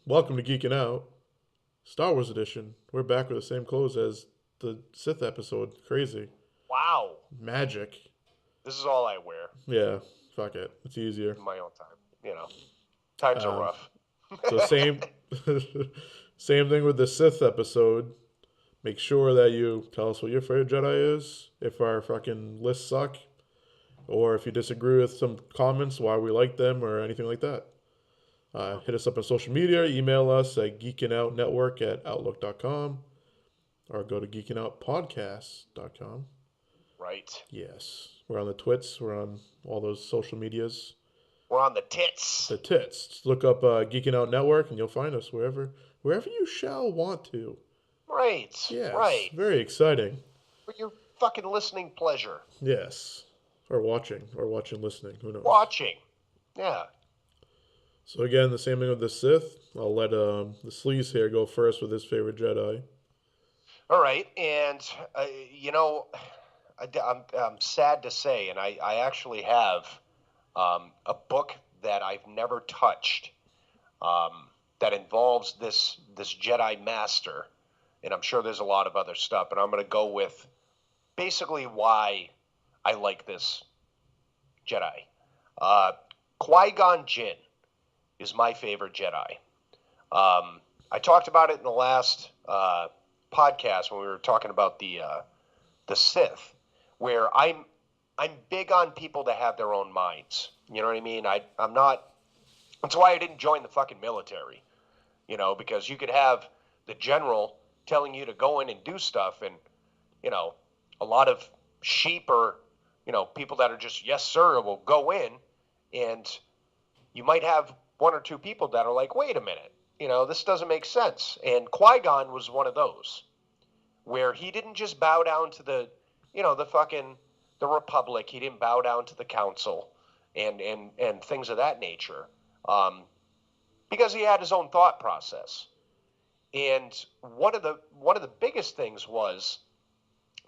Welcome to Geeking Out, Star Wars Edition. We're back with the same clothes as the Sith episode. Crazy. Wow. Magic. This is all I wear Yeah, fuck it. It's easier. in my own time. Times are Um, rough. so same same thing with the Sith episode. Make sure that you tell us what your favorite Jedi is, if our fucking lists suck, or if you disagree with some comments, why we like them, or anything like that. Hit us up on social media, email us at geekinoutnetwork@outlook.com, or go to geekinoutpodcast.com. Right. Yes. We're on the twits. We're on all those social medias. We're on the tits. The tits. Just look up Geeking Out Network and you'll find us wherever you shall want to. Right. Yes. Right. Very exciting. For your fucking listening pleasure. Yes. Or watching, listening. Who knows? Watching. Yeah. So again, the same thing with the Sith. I'll let the sleaze here go first with his favorite Jedi. All right. And, you know, I'm sad to say, and I actually have a book that I've never touched that involves this Jedi Master. And I'm sure there's a lot of other stuff, but I'm going to go with basically why I like this Jedi. Uh, Qui-Gon Jinn is my favorite Jedi. I talked about it in the last podcast when we were talking about the Sith, where I'm big on people that have their own minds. You know what I mean? I'm not. That's why I didn't join the fucking military. Because you could have the general telling you to go in and do stuff, and you know, a lot of sheep or people that are just yes sir will go in, and you might have one or two people that are like, wait a minute, this doesn't make sense. And Qui-Gon was one of those where he didn't just bow down to the fucking the Republic. He didn't bow down to the Council and things of that nature, because he had his own thought process. And one of the biggest things was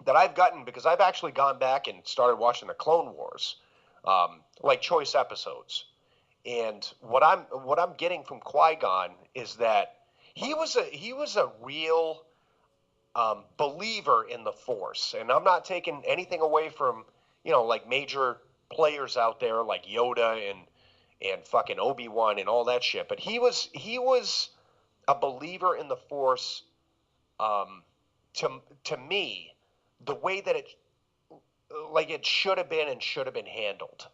that I've gotten, because I've actually gone back and started watching the Clone Wars, like choice episodes. And what I'm getting from Qui-Gon is that he was a real believer in the Force. And I'm not taking anything away from like major players out there like Yoda and fucking Obi-Wan and all that shit. But he was a believer in the Force. Um, to me, the way that it should have been and should have been handled.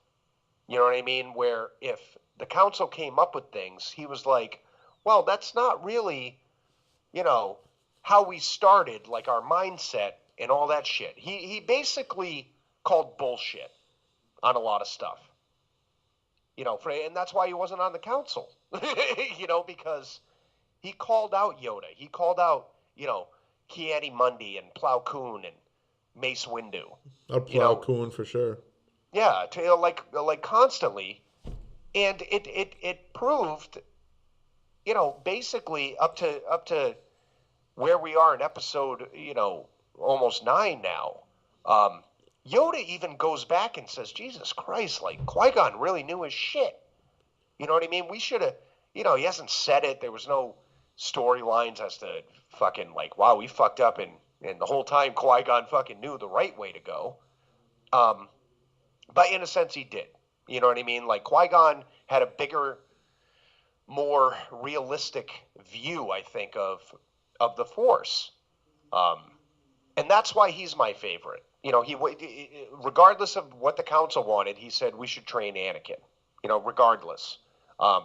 You know what I mean? Where if the council came up with things, he was like, well, that's not really, you know, how we started, like our mindset and all that shit. He basically called bullshit on a lot of stuff. And that's why he wasn't on the council. Because he called out Yoda. He called out, Kiadi Mundi and Plo Koon and Mace Windu. I'd You plow know, Coon for sure. yeah, like constantly, and it proved, basically up to where we are in episode, almost 9 now. Um, Yoda even goes back and says, "Jesus Christ, like Qui-Gon really knew his shit." You know what I mean? We should have, he hasn't said it. There was no storylines as to fucking like, wow, we fucked up, and the whole time Qui-Gon fucking knew the right way to go. Um, but in a sense, he did. You know what I mean? Like Qui-Gon had a bigger, more realistic view, I think, of the Force, um, and that's why he's my favorite. Regardless of what the council wanted, he said we should train Anakin. Regardless, um,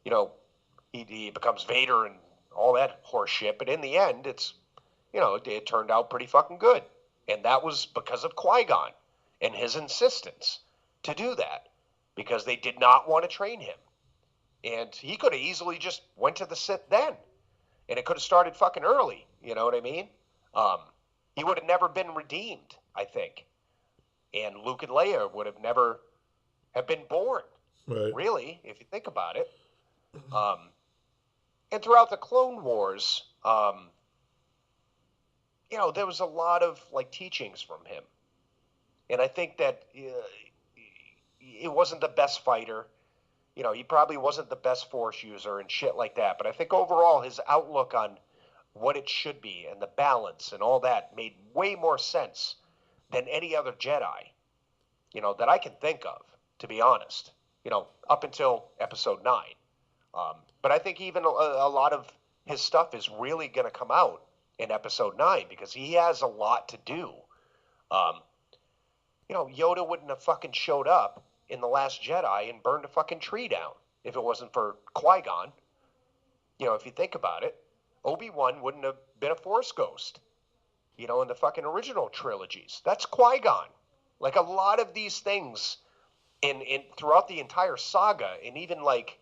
you know, he becomes Vader and all that horse shit. But in the end, it turned out pretty fucking good, and that was because of Qui-Gon and his insistence to do that, because they did not want to train him, and he could have easily just went to the Sith then, and it could have started fucking early. You know what I mean? Um, he would have never been redeemed, I think, and Luke and Leia would have never have been born. Right. Really, if you think about it. Um, and throughout the Clone Wars, there was a lot of like teachings from him, and I think that it wasn't the best fighter. he probably wasn't the best Force user and shit like that. But I think overall his outlook on what it should be and the balance and all that made way more sense than any other Jedi, that I can think of, to be honest. Up until Episode 9. But I think even a lot of his stuff is really going to come out in Episode 9 because he has a lot to do. Um, Yoda wouldn't have fucking showed up in The Last Jedi and burned a fucking tree down if it wasn't for Qui-Gon. If you think about it, Obi-Wan wouldn't have been a Force ghost, in the fucking original trilogies. That's Qui-Gon. Like a lot of these things in throughout the entire saga, and even like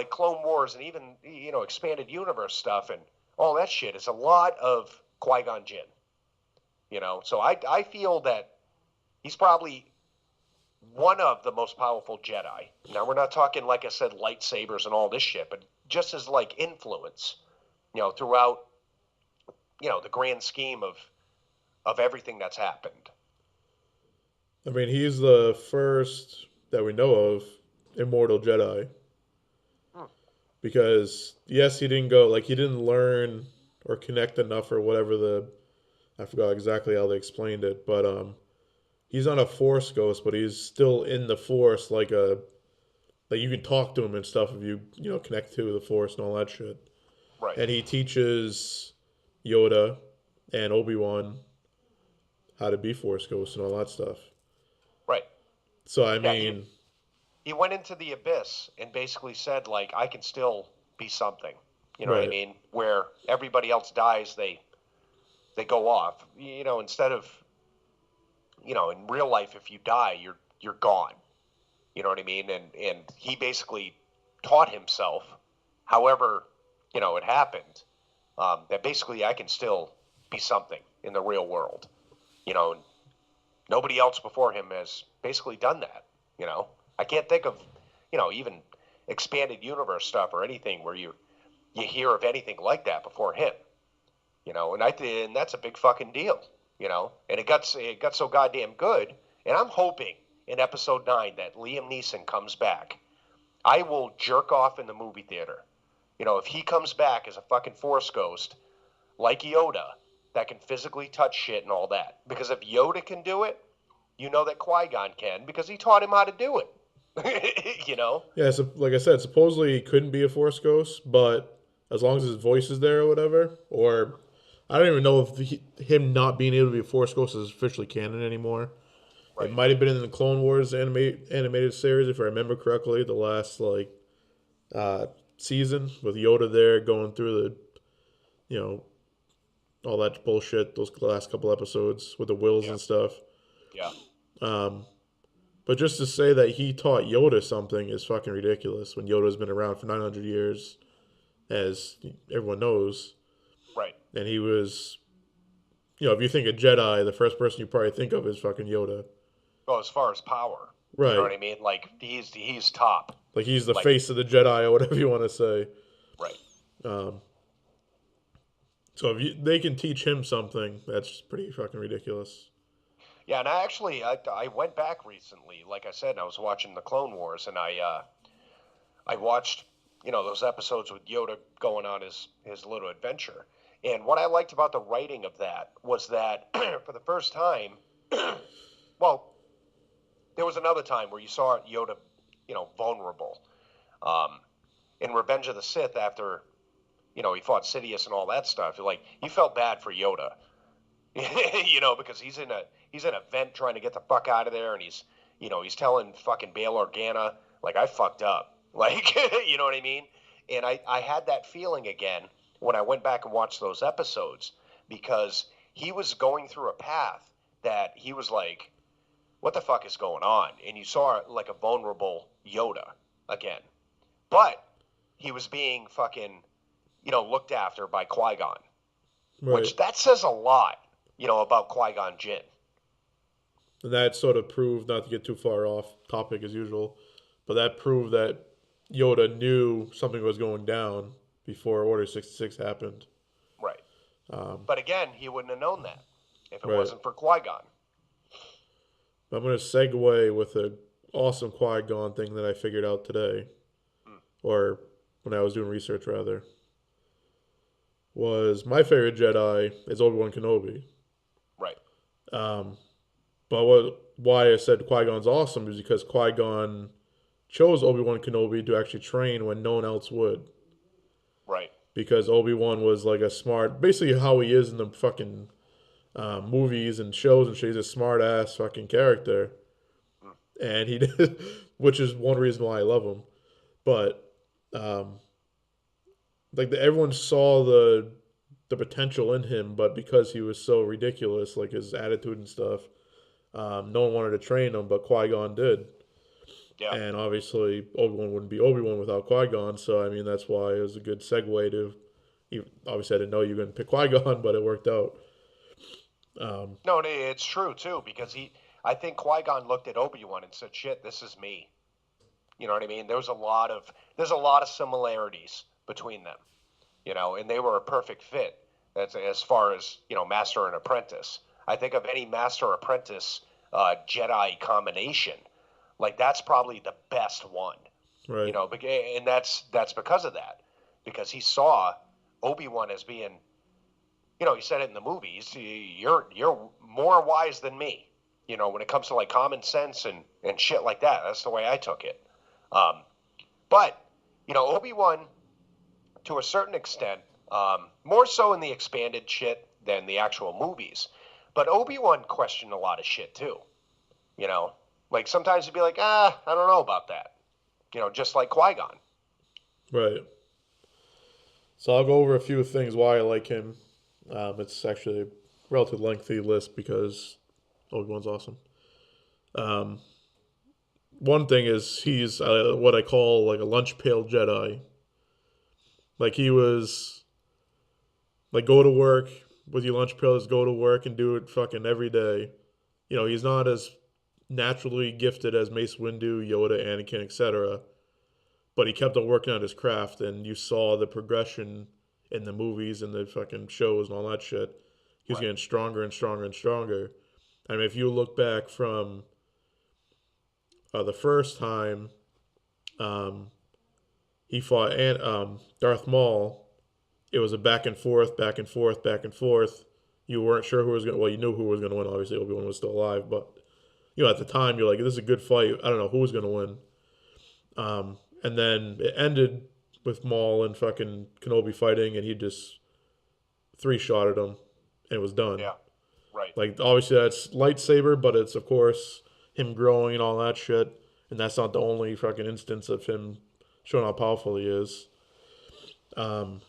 Clone Wars and even expanded universe stuff and all that shit is a lot of Qui-Gon Jinn. So I feel that he's probably one of the most powerful Jedi. Now we're not talking, like I said, lightsabers and all this shit, but just as like influence, throughout the grand scheme of everything that's happened. I mean, he's the first that we know of immortal Jedi. Because yes, he didn't go, like, he didn't learn or connect enough or whatever I forgot exactly how they explained it, but he's not a Force ghost, but he's still in the Force, like you can talk to him and stuff if you connect to the Force and all that shit. Right. And he teaches Yoda and Obi-Wan how to be Force ghosts and all that stuff. Right. So I mean, he went into the abyss and basically said, like, I can still be something. You know right. what I mean? Where everybody else dies, they go off. Instead of, in real life, if you die, you're gone. You know what I mean? And he basically taught himself, however, it happened, that basically I can still be something in the real world. Nobody else before him has basically done that. I can't think of, even expanded universe stuff or anything where you hear of anything like that before him. And that's a big fucking deal. And it got so goddamn good. And I'm hoping in Episode 9 that Liam Neeson comes back. I will jerk off in the movie theater. If he comes back as a fucking Force ghost, like Yoda, that can physically touch shit and all that. Because if Yoda can do it, that Qui-Gon can, because he taught him how to do it. Yeah, so like I said, supposedly he couldn't be a Force ghost, but as long as his voice is there or whatever, or I don't even know if him not being able to be a Force ghost is officially canon anymore. Right. It might have been in the Clone Wars animated series, if I remember correctly, the last season with Yoda there going through all that bullshit. Those last couple episodes with the wills and stuff. Yeah. But just to say that he taught Yoda something is fucking ridiculous when Yoda's been around for 900 years, as everyone knows. Right. And he was, if you think of Jedi, the first person you probably think of is fucking Yoda. Well, as far as power. Right. You know what I mean? Like, he's top. Like, he's the face of the Jedi or whatever you want to say. Right. So if they can teach him something, that's pretty fucking ridiculous. Yeah, and I went back recently, like I said, and I was watching the Clone Wars, and I watched, those episodes with Yoda going on his little adventure. And what I liked about the writing of that was that for the first time, well, there was another time where you saw Yoda, vulnerable. In Revenge of the Sith, after, he fought Sidious and all that stuff, you felt bad for Yoda. Because he's in a vent trying to get the fuck out of there, and he's telling fucking Bail Organa, like, I fucked up. Like, you know what I mean? And I had that feeling again when I went back and watched those episodes, because he was going through a path that he was like, what the fuck is going on? And you saw like a vulnerable Yoda again. But he was being fucking, looked after by Qui-Gon. Right. Which, that says a lot, about Qui-Gon Jinn. And that sort of proved, not to get too far off topic as usual, but that proved that Yoda knew something was going down before Order 66 happened. Right. But again, he wouldn't have known that if it wasn't for Qui-Gon. I'm going to segue with a awesome Qui-Gon thing that I figured out today, Mm, or when I was doing research rather, was my favorite Jedi is Obi-Wan Kenobi. right. Um, but why I said Qui-Gon's awesome is because Qui-Gon chose Obi-Wan Kenobi to actually train when no one else would. Right. Because Obi-Wan was like a smart, basically how he is in the fucking movies and shows and shit. He's a smart ass fucking character, Mm, and he did, which is one reason why I love him. But um, everyone saw the potential in him, but because he was so ridiculous, like his attitude and stuff, no one wanted to train him, but Qui Gon did. yeah. And obviously, Obi Wan wouldn't be Obi Wan without Qui Gon. So I mean, that's why it was a good segue to. Obviously, I didn't know you were going to pick Qui Gon, but it worked out. Um, No, it's true too because I think Qui Gon looked at Obi Wan and said, "Shit, this is me." You know what I mean? There's a lot of similarities between them. And they were a perfect fit as far as master and apprentice. I think of any master apprentice Jedi combination, like that's probably the best one. right, And that's because of that, because he saw Obi-Wan as being, he said it in the movies, you're more wise than me. When it comes to like common sense and shit like that. That's the way I took it. Um, but Obi-Wan, to a certain extent, more so in the expanded shit than the actual movies. But Obi-Wan questioned a lot of shit too. You know, like sometimes he'd be like, I don't know about that. Just like Qui-Gon. right. So I'll go over a few things why I like him. It's actually a relatively lengthy list because Obi Wan's awesome. Um, One thing is he's what I call like a lunch pail Jedi. Like he was like go to work with your lunch pails, go to work and do it fucking every day. He's not as naturally gifted as Mace Windu, Yoda, Anakin, etc. But he kept on working on his craft, and you saw the progression in the movies and the fucking shows and all that shit. He was Right. getting stronger and stronger and stronger. I mean, if you look back from the first time um, he fought Darth Maul, it was a back and forth, back and forth, back and forth. You weren't sure who was going to, well, you knew who was going to win. Obviously, Obi Wan was still alive, but, at the time, you're like, this is a good fight. I don't know who was going to win. And then it ended with Maul and fucking Kenobi fighting, and he just three shotted him, and it was done. Yeah. Right. Like, obviously, that's lightsaber, but it's, of course, him growing and all that shit. And that's not the only fucking instance of him showing how powerful he is. Um,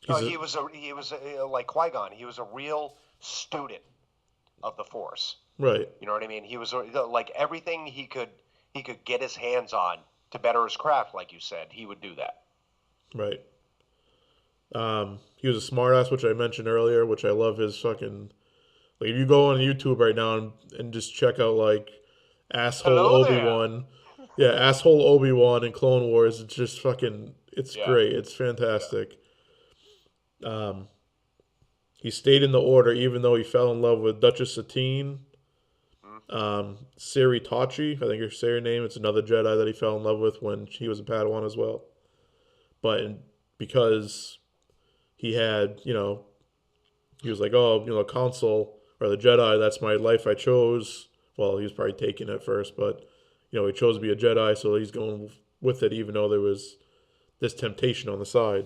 No, he's a, like Qui-Gon. He was a real student of the Force. right, You know what I mean? He was like everything he could get his hands on to better his craft, like you said, he would do that. right. He was a smartass, which I mentioned earlier, which I love his fucking. Like, if you go on YouTube right now and just check out, like, asshole Hello there. Obi-Wan. Yeah, asshole Obi-Wan in Clone Wars. It's just fucking. It's Yeah. great. It's Yeah. fantastic. Um, he stayed in the Order even though he fell in love with Duchess Satine. Mm, Siri Tachi, I think her say her name. It's another Jedi that he fell in love with when he was a Padawan as well. But because he had, he was like, oh, Council or the Jedi, that's my life I chose. Well, he was probably taking it first, but, he chose to be a Jedi, so he's going with it, even though there was this temptation on the side.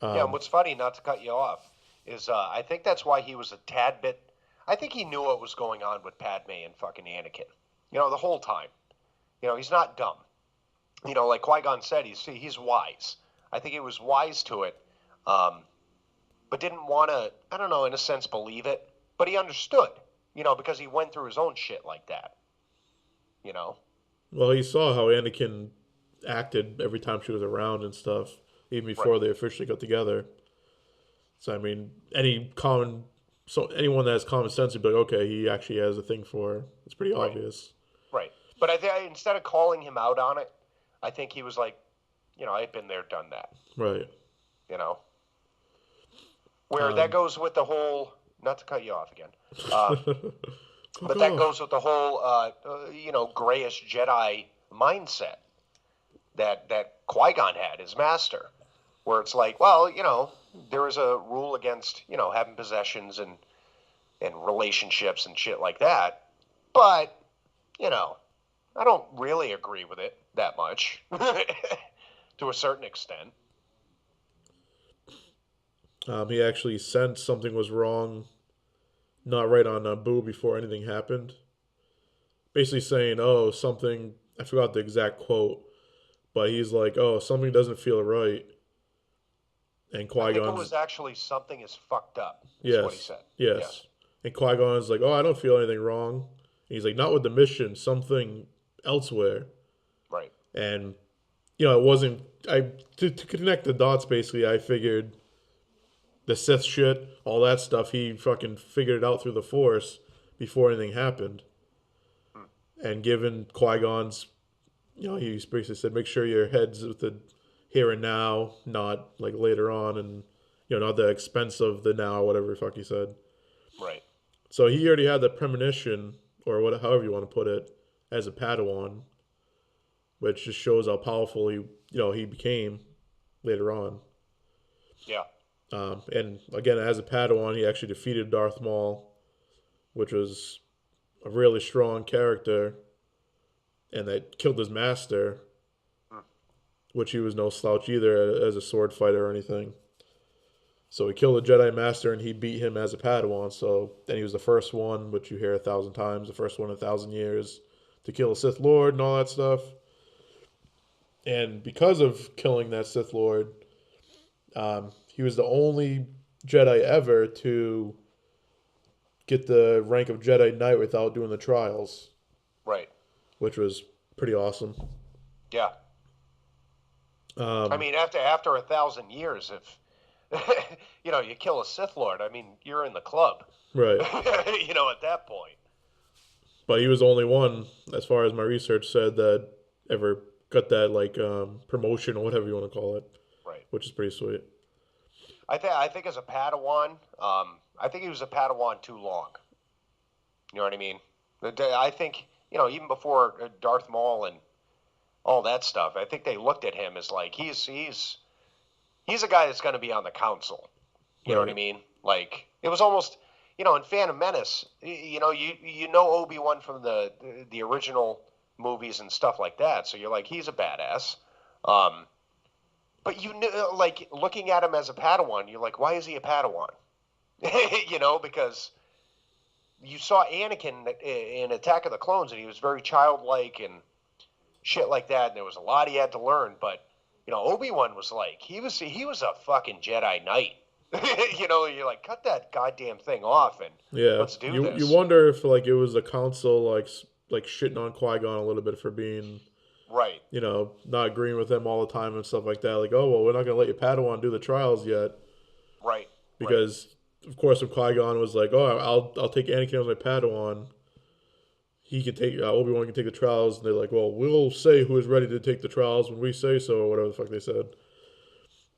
Yeah, and Um, what's funny, not to cut you off, is I think that's why he was a tad bit. I think he knew what was going on with Padme and fucking Anakin. The whole time. He's not dumb. Like Qui Gon said, he's wise. I think he was wise to it, um, but didn't want to. I don't know, in a sense, believe it. But he understood. Because he went through his own shit like that. You know. well, he saw how Anakin acted every time she was around and stuff, even Right. before they officially got together. So, I mean, anyone that has common sense would be like, okay, he actually has a thing for her. It's pretty Right. obvious. Right. But I think instead of calling him out on it, I think he was like, I've been there, done that. Right. You know. Where that Um, goes with the whole. Not to cut you off again. Um, Fuck But that off. goes with the whole, grayish Jedi mindset that Qui-Gon had, his master, where it's like, well, there is a rule against, having possessions and relationships and shit like that. But, you know, I don't really agree with it that much to a certain extent. He actually sensed something was wrong, not right on Naboo before anything happened. Basically saying, oh, something, I forgot the exact quote, but he's like, oh, something doesn't feel right. And I Qui think it Gon's, was actually something is fucked up, is what he yes, said. yes. Yes. And Qui Gon's like, oh, I don't feel anything wrong. And he's like, not with the mission, something elsewhere. Right. And, it wasn't, to connect the dots, basically, I figured the Sith shit, all that stuff, he fucking figured it out through the Force before anything happened. Hmm. And given Qui Gon's, he basically said, make sure your head's with the here and now, not like later on, and not the expense of the now, whatever the fuck he said. Right. So he already had the premonition, or what, however you want to put it, as a Padawan, which just shows how powerful he became later on. Yeah. And again, as a Padawan, he actually defeated Darth Maul, which was a really strong character, and that killed his master, Hmm. which he was no slouch either as a sword fighter or anything. So he killed the Jedi Master and he beat him as a Padawan. So then he was the first one, which you hear 1,000 times, the first one in 1,000 years to kill a Sith Lord and all that stuff. And because of killing that Sith Lord, he was the only Jedi ever to get the rank of Jedi Knight without doing the trials, Right. which was pretty awesome. Yeah. I Um, mean, after 1,000 years, if you kill a Sith Lord, I mean, you're in the club. right. At that point. But he was the only one, as far as my research said, that ever got that like promotion or whatever you want to call it, Right. which is pretty sweet. I think as a Padawan, I think he was a Padawan too long. You know what I mean? I think even before Darth Maul and all that stuff, I think they looked at him as like he's a guy that's going to be on the council. You know what I Right. mean? Like it was almost in Phantom Menace. You know Obi-Wan from the original movies and stuff like that. So you're like he's a badass. Um, but like looking at him as a Padawan, you're like, why is he a Padawan? Because you saw Anakin in Attack of the Clones, and he was very childlike and shit like that. And there was a lot he had to learn. But Obi-Wan was like he was a fucking Jedi Knight. You're like, cut that goddamn thing off and Yeah. let's do You this. wonder if like it was the council like shitting on Qui Gon a little bit for being Right, not agreeing with them all the time and stuff like that. Like, oh well, we're not gonna let your Padawan do the trials yet right, right. because of course if Qui Gon was like, oh I'll take Anakin as my Padawan, he can take Obi Wan can take the trials, and they're like, well, we'll say who is ready to take the trials when we say so, or whatever the fuck they said.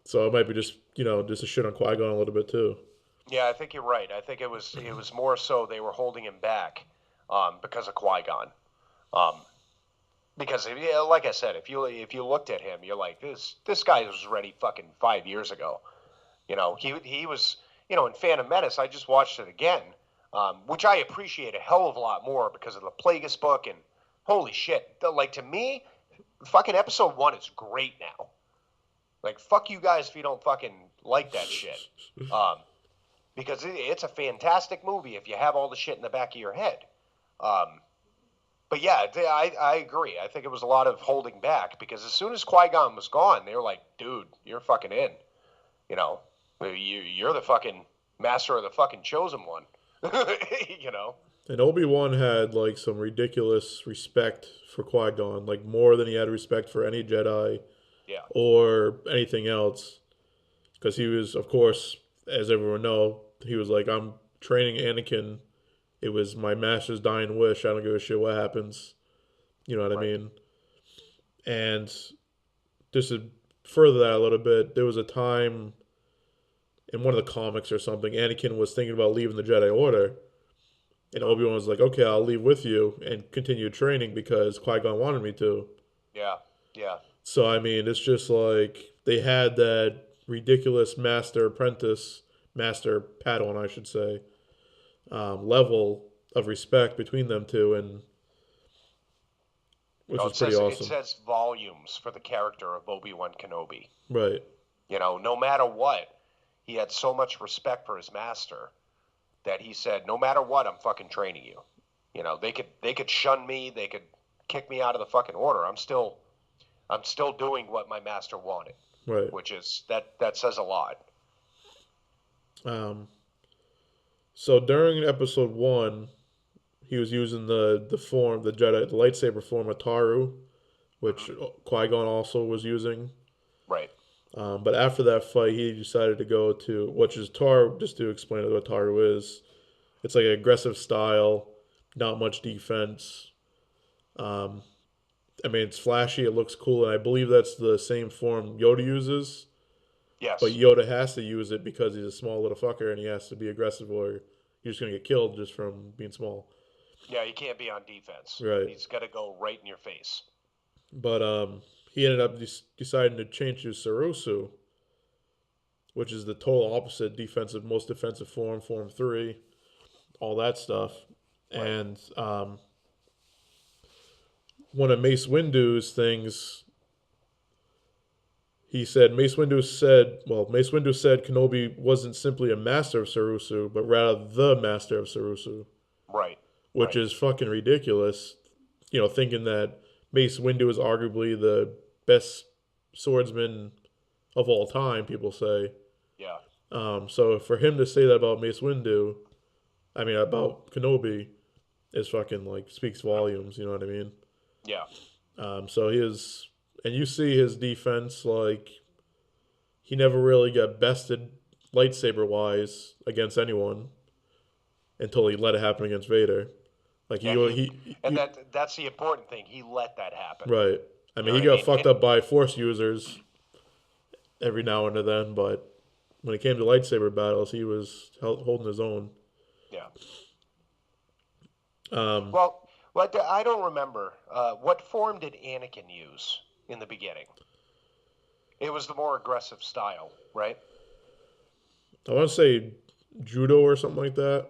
So it might be just just a shit on Qui Gon a little bit too. Yeah, I think you're right. I think it was more so they were holding him back because of Qui-Gon. Um, because yeah, like I said, if you looked at him, you're like this guy was ready fucking 5 years ago. He was in Phantom Menace. I just watched it again, which I appreciate a hell of a lot more because of the Plagueis book and holy shit, like to me, fucking episode 1 is great now. Like fuck you guys if you don't fucking like that shit. Um, because it's a fantastic movie if you have all the shit in the back of your head. Um, but yeah, I agree. I think it was a lot of holding back because as soon as Qui Gon was gone, they were like, "Dude, you're fucking in. You know, you're the fucking master of the fucking chosen one." you know. And Obi Wan had like some ridiculous respect for Qui Gon, like more than he had respect for any Jedi Yeah. or anything else, because he was, of course, as everyone know, he was like, I'm training Anakin. It was my master's dying wish. I don't give a shit what happens. You know what I Right. mean? And just to further that a little bit, there was a time in one of the comics or something, Anakin was thinking about leaving the Jedi Order, And Obi-Wan was like, okay, I'll leave with you and continue training because Qui-Gon wanted me to. Yeah, yeah. So, I mean, it's just like they had that ridiculous master apprentice, master Padawan, I should say, level of respect between them two, and which Oh, was pretty it awesome. says volumes for the character of Obi-Wan Kenobi. Right. No matter what, he had so much respect for his master that he said, no matter what, I'm fucking training you. They could shun me, they could kick me out of the fucking order. I'm still doing what my master wanted, Right. which is that says a lot. Um, so during episode one, he was using the form, the Jedi, the lightsaber form of Taru, which Hmm. Qui Gon also was using. Right. But after that fight, he decided to go to which is Taru. Just to explain what Taru is, it's like an aggressive style, not much defense. Um, I mean, it's flashy, it looks cool, and I believe that's the same form Yoda uses. But Yes. Yoda has to use it because he's a small little fucker and he has to be aggressive, or you're just gonna get killed just from being small. Yeah, he can't be on defense. Right. He's got to go right in your face. But he ended up deciding to change to Sarusu, which is the total opposite defensive, most defensive form, Form 3, all that stuff. Right. And one of Mace Windu's things, Mace Windu said Kenobi wasn't simply a master of Sarusu, but rather the master of Sarusu, Right. which Right. is fucking ridiculous. Thinking that Mace Windu is arguably the best swordsman of all time, people say. Yeah. So for him to say that about Mace Windu, I mean about Kenobi, is fucking like speaks volumes. You know what I mean? Yeah. So his and you see his defense, like he never really got bested lightsaber wise against anyone until he let it happen against Vader. Like Yeah. And he that's the important thing. He let that happen. right. I You know mean, he what I got mean? fucked up by Force users every now and then, but when it came to lightsaber battles, he was holding his own. Yeah. Um, Well, I don't remember. What form did Anakin use in the beginning? It was the more aggressive style, right? I want to say judo or something like that.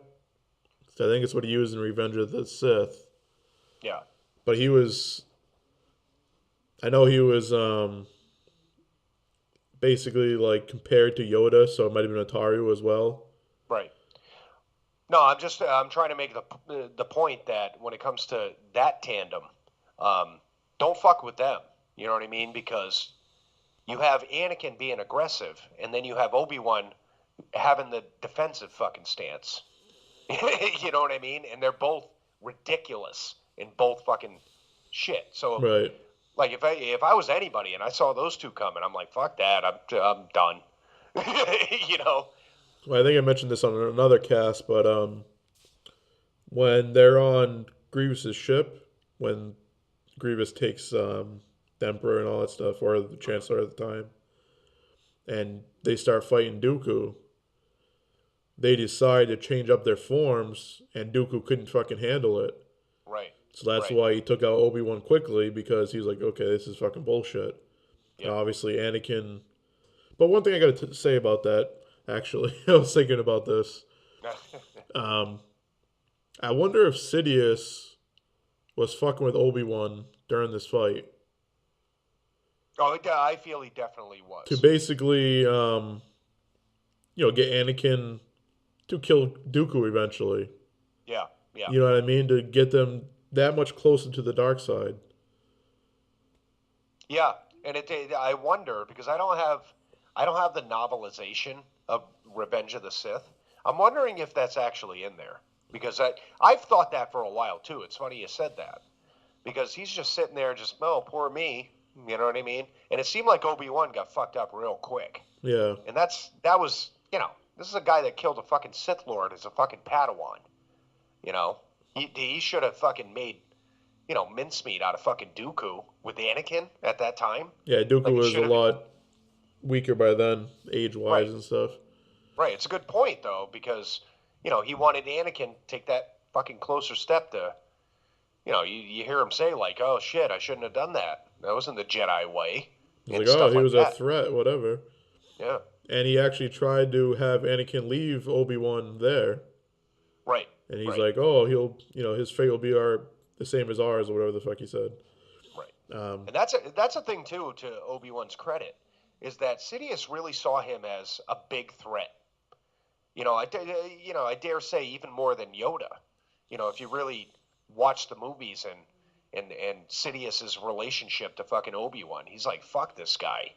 I think it's what he used in Revenge of the Sith. Yeah. But I know he was basically like compared to Yoda, so it might have been Ataru as well. Right. No, I'm trying to make the point that when it comes to that tandem, um, don't fuck with them. You know what I mean? Because you have Anakin being aggressive, and then you have Obi-Wan having the defensive fucking stance. You know what I mean? And they're both ridiculous in both fucking shit. So, Right. like, if I was anybody and I saw those two coming, I'm like, fuck that. I'm done. you know? Well, I think I mentioned this on another cast, but when they're on Grievous's ship, when Grievous takes the Emperor and all that stuff, or the Chancellor at the time, and they start fighting Dooku, they decide to change up their forms, and Dooku couldn't fucking handle it. Right. So that's Right. why he took out Obi-Wan quickly, because he was like, okay, this is fucking bullshit. And Yep. obviously Anakin. But one thing I got to say about that, actually, I was thinking about this. Um, I wonder if Sidious was fucking with Obi-Wan during this fight Oh, yeah, I feel he definitely to was. basically, get Anakin to kill Dooku eventually. Yeah. Yeah. You know what I mean? To get them that much closer to the dark side. Yeah. And I wonder because I don't have the novelization of Revenge of the Sith. I'm wondering if that's actually in there because I've thought that for a while too. It's funny you said that because he's just sitting there, just oh poor me, you know what I mean? And it seemed like Obi-Wan got fucked up real quick, Yeah, and that was this is a guy that killed a fucking Sith Lord as a fucking Padawan. You know, he should have fucking made mincemeat out of fucking Dooku with Anakin at that time. yeah. Dooku Like he was a should have. lot weaker by then, age-wise Right, and stuff. right. It's a good point though because he wanted Anakin to take that fucking closer step to, you hear him say like, "Oh shit, I shouldn't have done that. That wasn't the Jedi way," He's like, and oh, stuff he like was a that. threat, whatever. Yeah. And he actually tried to have Anakin leave Obi-Wan there. Right. And he's Right. like, oh, his fate will be the same as ours, or whatever the fuck he said. Right. Um, And that's a thing too, to Obi-Wan's credit, is that Sidious really saw him as a big threat. I dare say even more than Yoda. If you really watch the movies and Sidious's relationship to fucking Obi-Wan, he's like, fuck this guy.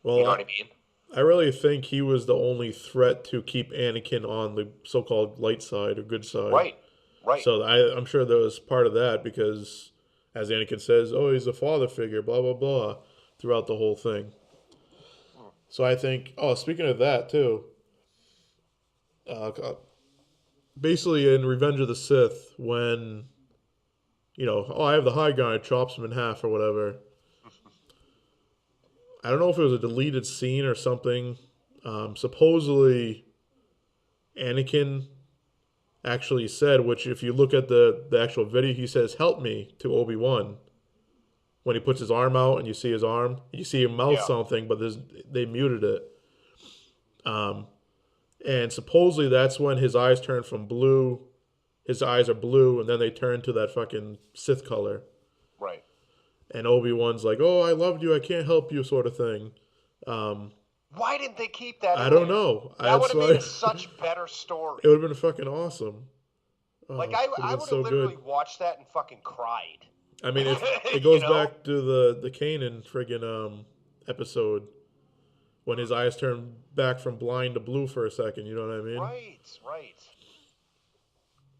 You well, know what I mean? I really think he was the only threat to keep Anakin on the so-called light side or good side. Right. Right. So I'm sure there was part of that because, as Anakin says, oh, he's a father figure, blah blah blah, throughout the whole thing. Hmm. So I think, oh, speaking of that too, uh, basically in Revenge of the Sith, when oh, I have the high guy, chops him in half or whatever. I don't know if it was a deleted scene or something. Supposedly, Anakin actually said, which if you look at the actual video, he says, "Help me" to Obi-Wan when he puts his arm out and you see his arm. You see him mouth Yeah. something, but they muted it. Um, and supposedly that's when his eyes turn from blue. His eyes are blue, and then they turn to that fucking Sith color. Right. And Obi-Wan's like, "Oh, I loved you. I can't help you," sort of thing. Um, Why didn't they keep that I in don't there? know. That would That's have made why a such better story. it would have been fucking awesome. Like Oh, I, would have I been would have so good. literally watched that and fucking cried. I mean, if it you goes know? back to the Kanan friggin' episode when his eyes turn back from blind to blue for a second, you know what I mean? Right, right.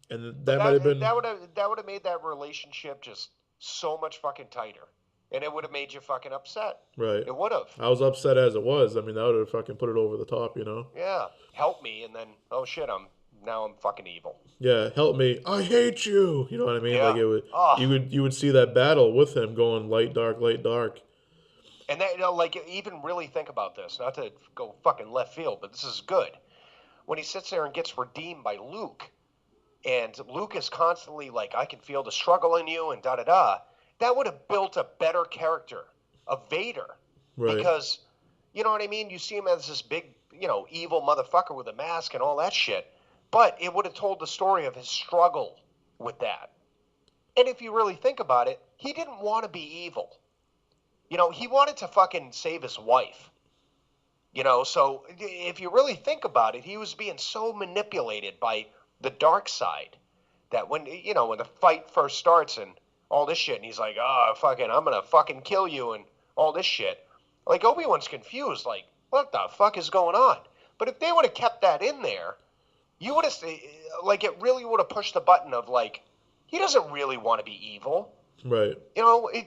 And But that might have been that would have made that relationship just so much fucking tighter, and it would have made you fucking upset. right. It would have. I was upset as it was. I mean, that would have fucking put it over the top, you know? Yeah, help me, and then oh shit, I'm fucking evil. Yeah, help me. I hate you. You know what I mean? Like Yeah. it would Oh, you would see that battle with him going light dark light dark. and that like even really think about this. Not to go fucking left field, but this is good. When he sits there and gets redeemed by Luke, and Luke is constantly like, I can feel the struggle in you, and da da da. That would have built a better character of Vader, Right. because you know what I mean. You see him as this big, evil motherfucker with a mask and all that shit, but it would have told the story of his struggle with that. And if you really think about it, he didn't want to be evil. He wanted to fucking save his wife. So if you really think about it, he was being so manipulated by the dark side that when the fight first starts and all this shit, and he's like, oh, fucking, I'm gonna fucking kill you and all this shit. Like, Obi-Wan's confused, like, what the fuck is going on? But if they would have kept that in there, you would have, like, it really would have pushed the button of, like, he doesn't really want to be evil. Right.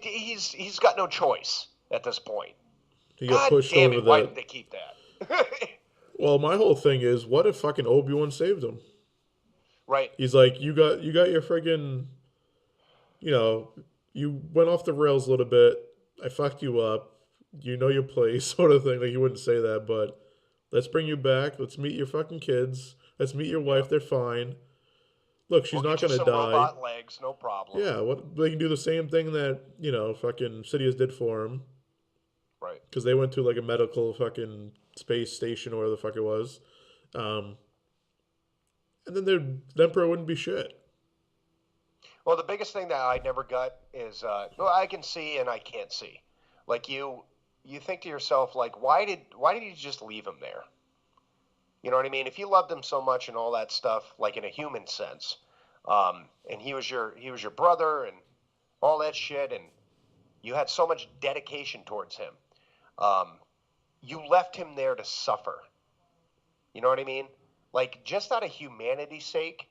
He's got no choice at this point. He got God pushed damn over it, why that. did they keep that? Well, my whole thing is, what if fucking Obi-Wan saved him? Right. He's like, you got your friggin', you know, you went off the rails a little bit. I fucked you up. You know your place, sort of thing. Like, he wouldn't say that, but let's bring you back. Let's meet your fucking kids. Let's meet your Yeah. wife. They're fine. Look, she's We'll not get you gonna some die. robot legs, no problem. Yeah, what they can do the same thing that fucking Sidious did for him Right. because they went to like a medical fucking space station or whatever the fuck it was, um, and then the Emperor wouldn't be shit. Well, the biggest thing that I never got is, well, I can see and I can't see. Like you think to yourself, like, why did you just leave him there? You know what I mean? If you loved him so much and all that stuff, like in a human sense, and he was your brother and all that shit, and you had so much dedication towards him, um, you left him there to suffer. You know what I mean? Like, just out of humanity's sake,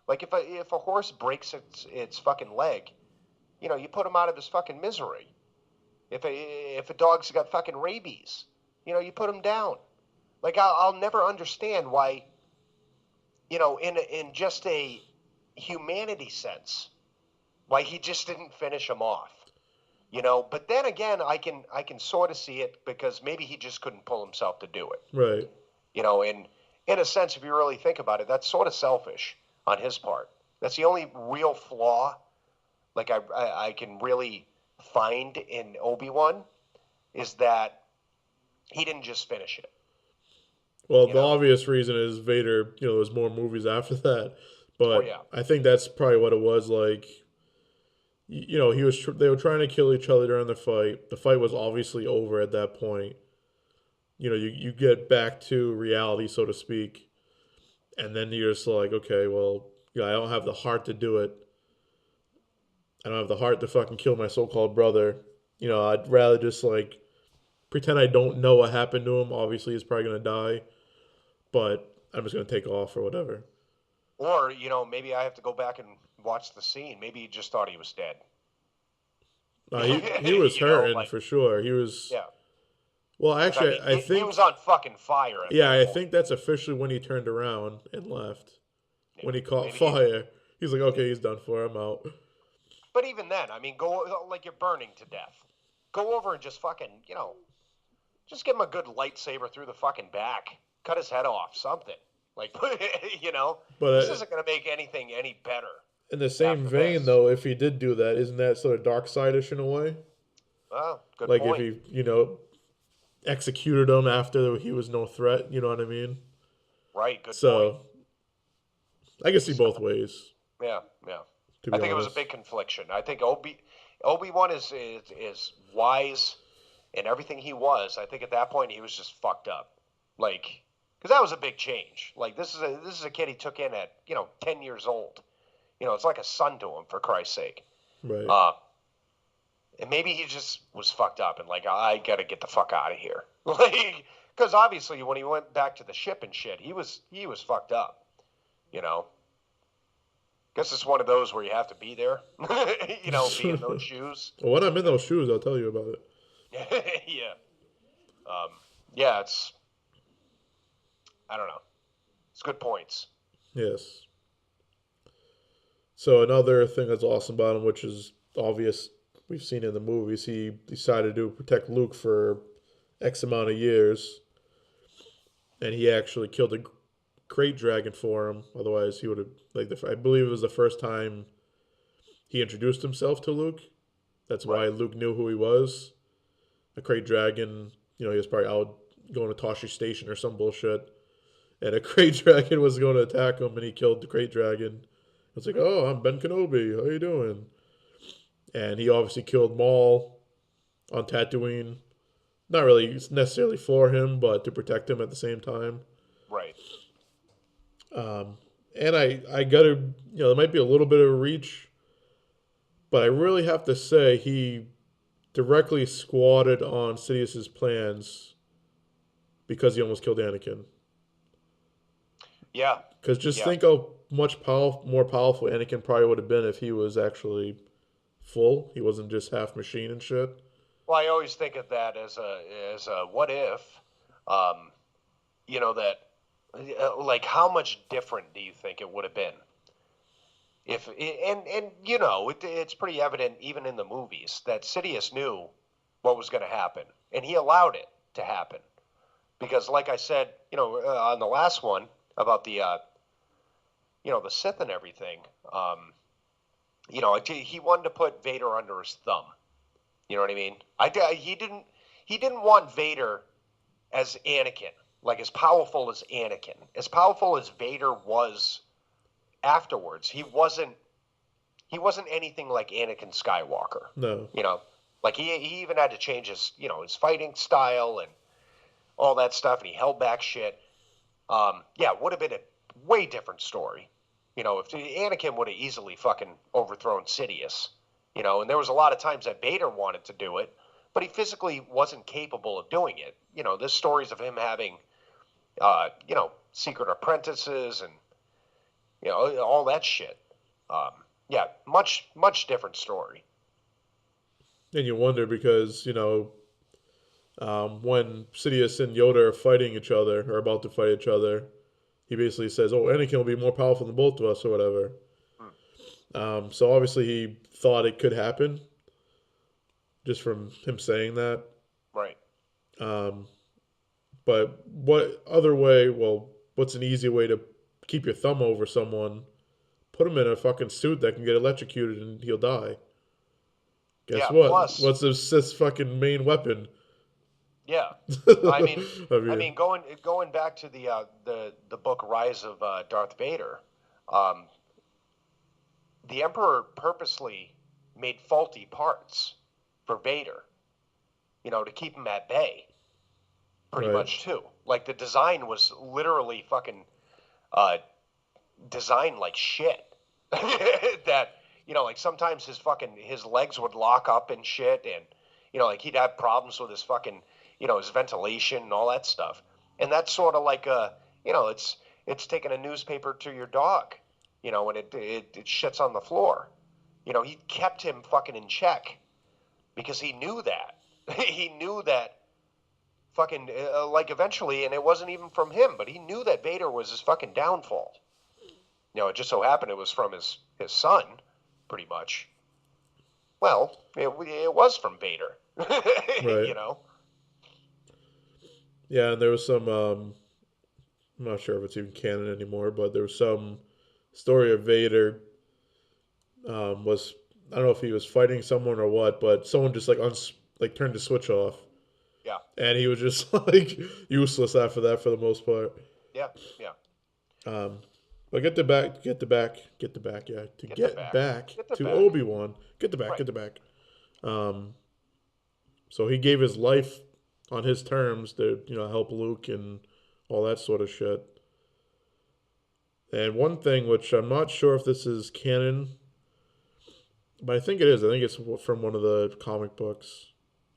like if a horse breaks its fucking leg, you put him out of his fucking misery. If a dog's got fucking rabies, you put him down. Like, I'll never understand why, in just a humanity sense, why he just didn't finish him off. But then again, I can sort of see it because maybe he just couldn't pull himself to do it. Right. In a sense, if you really think about it, that's sort of selfish on his part. That's the only real flaw like I can really find in Obi-Wan is that he didn't just finish it. Well, You the know? obvious reason is Vader. There's more movies after that, Oh but yeah, I think that's probably what it was. Like, they were trying to kill each other during the fight. The fight was obviously over at that point. You get back to reality, so to speak, and then you're just like, okay, well, I don't have the heart to do it. I don't have the heart to fucking kill my so-called brother. I'd rather just like pretend I don't know what happened to him. Obviously, he's probably gonna die, but I'm just gonna take off or whatever. or maybe I have to go back and watch the scene. Maybe he just thought he was dead. He was hurting Like for sure. He was. yeah, Well, because I actually, mean I he was think on fucking fire at yeah, that I point. think that's officially when he turned around and left. Yeah, When he caught maybe he. fire, he's like, okay, he's done for. I'm out. But even then, I mean, go like you're burning to death. Go over and just fucking just give him a good lightsaber through the fucking back. Cut his head off. Something like this But isn't gonna make anything any better in the same after vein, this. though, if he did do that, isn't that sort of dark side-ish in a way? Oh, good Like if point. he, executed him after he was no threat. You know what I mean? Right, good point. So I can see both So ways, yeah, yeah. to I be think it was a honest. big confliction. I think Obi-Wan is wise in everything he was. I think at that point he was just fucked up. Like because that was a big change. Like this is a kid he took in at 10 years old. It's like a son to him for Christ's sake. Right. Uh, and maybe he just was fucked up and like I gotta get the fuck out of here. Like because obviously when he went back to the ship and shit, he was fucked up. You know, guess it's one of those where you have to be there. Be in those shoes. Well, when I'm in those shoes, I'll tell you about it. Yeah. Um, yeah, I don't know. It's good points. Yes. So another thing that's awesome about him, which is obvious, we've seen in the movies, he decided to protect Luke for X amount of years, and he actually killed a crate dragon for him. Otherwise, he would have I believe it was the first time he introduced himself to Luke. That's why Right. Luke knew who he was. The crate dragon, he was probably out going to Toshi Station or some bullshit, and a crate dragon was going to attack him, and he killed the crate dragon. It's like, oh, I'm Ben Kenobi. How you doing? And he obviously killed Maul on Tatooine. Not really necessarily for him, but to protect him at the same time. Right. And I gotta, there might be a little bit of a reach, but I really have to say he directly squatted on Sidious's plans because he almost killed Anakin. Yeah. Because just Yeah. think how much more powerful Anakin probably would have been if he was actually full. He wasn't just half machine and shit. Well, I always think of that as a what if, um, that like how much different do you think it would have been if and it's pretty evident even in the movies that Sidious knew what was going to happen and he allowed it to happen because like I said on the last one about the Sith and everything he wanted to put Vader under his thumb. You know what I mean? He didn't want Vader as Anakin, like as powerful as Anakin, as powerful as Vader was afterwards. He wasn't anything like Anakin Skywalker. No. You know, like he even had to change his fighting style and all that stuff, and he held back shit. Yeah, it would have been a way different story. If Anakin would have easily fucking overthrown Sidious, and there was a lot of times that Vader wanted to do it, but he physically wasn't capable of doing it. There's stories of him having, secret apprentices and, all that shit. Yeah, much, much different story. And you wonder because, when Sidious and Yoda are fighting each other, or about to fight each other, he basically says, oh, Anakin will be more powerful than both of us, or whatever. Hmm. So obviously he thought it could happen, just from him saying that. Right. Um, but what other way, well, what's an easy way to keep your thumb over someone put him in a fucking suit that can get electrocuted and he'll die. Guess Yeah. what? Plus, What's the Sith's fucking main weapon? yeah. I mean, I I mean, mean, going back to the book Rise of Darth Vader, um, the Emperor purposely made faulty parts for Vader, to keep him at bay, pretty right, much too. Like the design was literally fucking uh, designed like shit. That like sometimes his legs would lock up and shit, and like he'd have problems with his fucking his ventilation and all that stuff. And that's sort of like it's taking a newspaper to your dog, when it shits on the floor. He kept him fucking in check because he knew that. He knew that fucking like eventually, and it wasn't even from him, but he knew that Vader was his fucking downfall. It just so happened it was from his son, pretty much. Well, it was from Vader. right. you know. Yeah, and there was some. I'm not sure if it's even canon anymore, but there was some story of Vader. Was I don't know if he was fighting someone or what, but someone just like turned the switch off, Yeah. and he was just like useless after that for the most part. Yeah. Yeah. Um, but to Get the get back. back Get the to back. Obi-Wan, Right. get the back. Um, so he gave his life on his terms to help Luke and all that sort of shit. And one thing which I'm not sure if this is canon, but I think it is. I think it's from one of the comic books.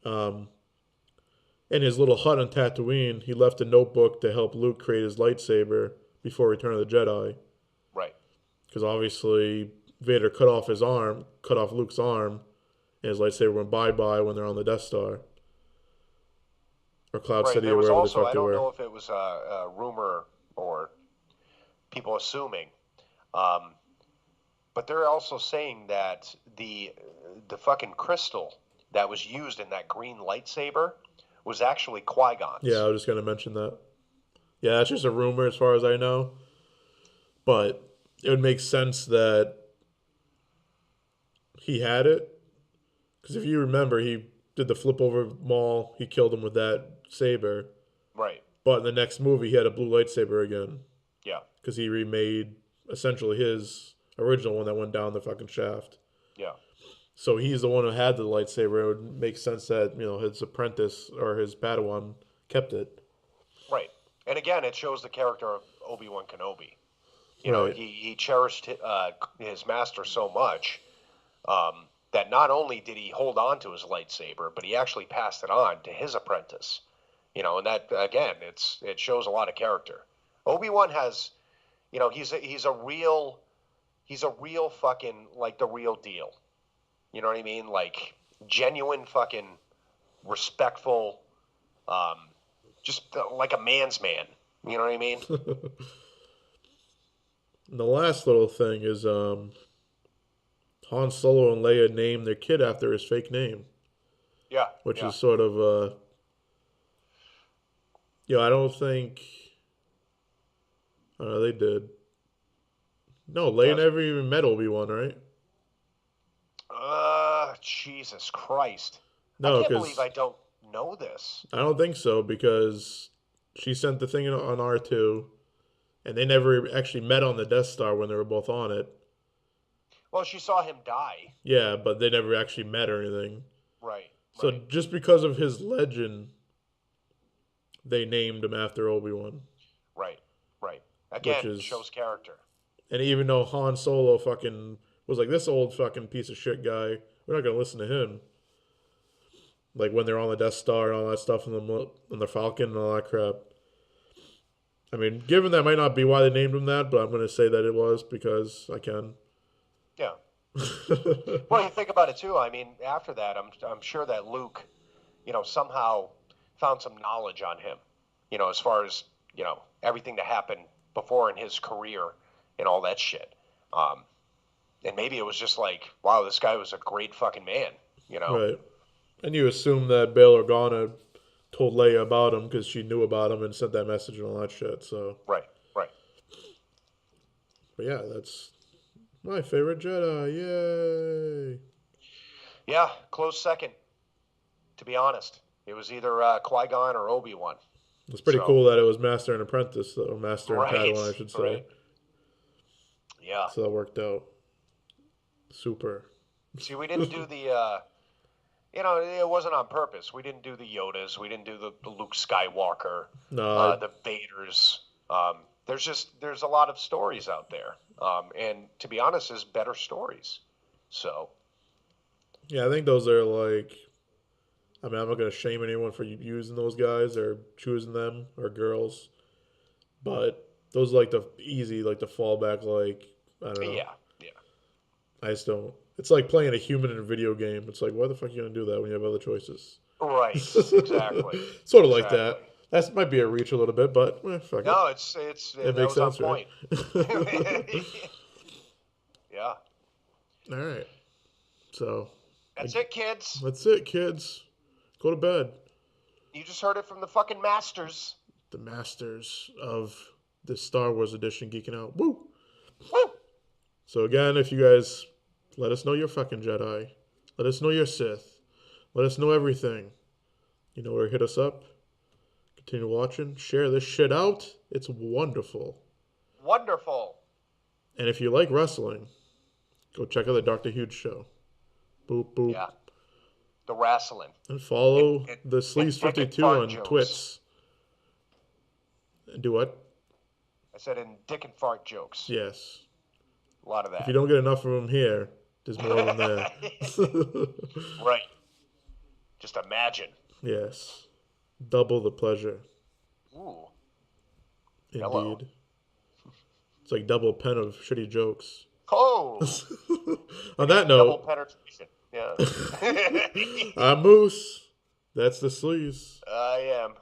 Um, in his little hut on Tatooine, he left a notebook to help Luke create his lightsaber before Return of the Jedi. Right. Because obviously Vader cut off Luke's arm, and his lightsaber went bye bye when they're on the Death Star or Cloud Right. City There or was wherever the also fuck I they don't were. know if it was a rumor or people assuming, um, but they're also saying that the fucking crystal that was used in that green lightsaber was actually Qui Yeah, I Gon's. was just gonna mention that. Yeah, that's just a rumor as far as I know, but it would make sense that he had it because if you remember, he did the flip over Maul. He killed him with that saber, Right. but in the next movie, he had a blue lightsaber again Yeah. because he remade essentially his original one that went down the fucking shaft. Yeah. So he's the one who had the lightsaber. It would make sense that his apprentice or his Padawan kept it. Right. And again, it shows the character of Obi-Wan Kenobi. Right. He cherished his master so much that not only did he hold on to his lightsaber, but he actually passed it on to his apprentice. And that again, it shows a lot of character. Obi-Wan has, he's a real fucking like the real deal. You know what I mean? Like genuine fucking respectful, um, just like a man's man. You know what I mean? And the last little thing is Han Solo and Leia named their kid after his fake name, Yeah, which yeah. is sort of I don't think they did. No, Leia Yes. never even met Obi-Wan, right? Jesus Christ. I No, can't believe because I don't know this. I don't think so because she sent the thing on R2, and they never actually met on the Death Star when they were both on it. Well, she saw him die. Yeah, but they never actually met or anything. Right, So right, just because of his legend, they named him after Obi-Wan, right, right. which Again, is shows character. and even though Han Solo fucking was like this old fucking piece of shit guy, we're not gonna listen to him. Like when they're on the Death Star and all that stuff, and the Falcon and all that crap. I mean, given that might not be why they named him that, but I'm gonna say that it was because I can. Yeah. Well, you think about it too. I mean, after that, I'm sure that Luke, somehow found some knowledge on him. As far as everything that happened before in his career and all that shit. Um, and maybe it was just like, wow, this guy was a great fucking man. You know? Right. And you assume that Bail Organa told Leia about him because she knew about him and sent that message and all that shit. So, Right, right. but yeah, that's My favorite Jedi. Yay! Yeah, close second. To be honest, it was either Qui-Gon or Obi-Wan. It's pretty So, cool that it was Master and Apprentice, though. Master and right, Padawan, I should say. right. Yeah. So that worked out. Super. See, we didn't do the. It wasn't on purpose. We didn't do the Yodas. We didn't do the Luke Skywalker, No, the Vaders. There's a lot of stories out there, and to be honest, there's better stories. So yeah, I think those are like. I mean, I'm not gonna shame anyone for using those guys or choosing them or girls, but those are like the easy, like the fallback. Like I don't know. yeah, yeah, I just don't. It's like playing a human in a video game. It's like, why the fuck are you gonna do that when you have other choices? right, exactly, Sort of like exactly. that. That might be a reach a little bit, but fuck it. No, It that makes was on sense, right? point. Yeah, All right. So that's it, kids. that's it, kids. Go to bed. You just heard it from the fucking masters. The masters of the Star Wars edition geeking out. Woo! Woo! So again, if you guys let us know you're fucking Jedi, let us know you're Sith, let us know everything. You know where to hit us up. Continue watching. Share this shit out. It's wonderful. Wonderful. And if you like wrestling, go check out the Dr. Huge show. Boop boop. Yeah, the wrestling. And follow It- the Sleaze Dick and 52 fart on jokes. Twits. And do what? I said in dick and fart jokes. Yes. A lot of that. If you don't get enough of them here, there's more of them there. Right. Just imagine. Yes. Double the pleasure. Ooh. Indeed. Hello. It's like double pen of shitty jokes. Oh. On that Double note, penetration. Yeah. I'm Moose. That's the Sleaze. I am.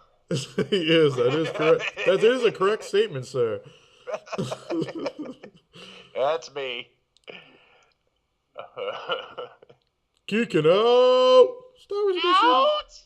He is. That is correct. That is a correct statement, sir. That's me. Geeking out. Star Wars Edition. Out!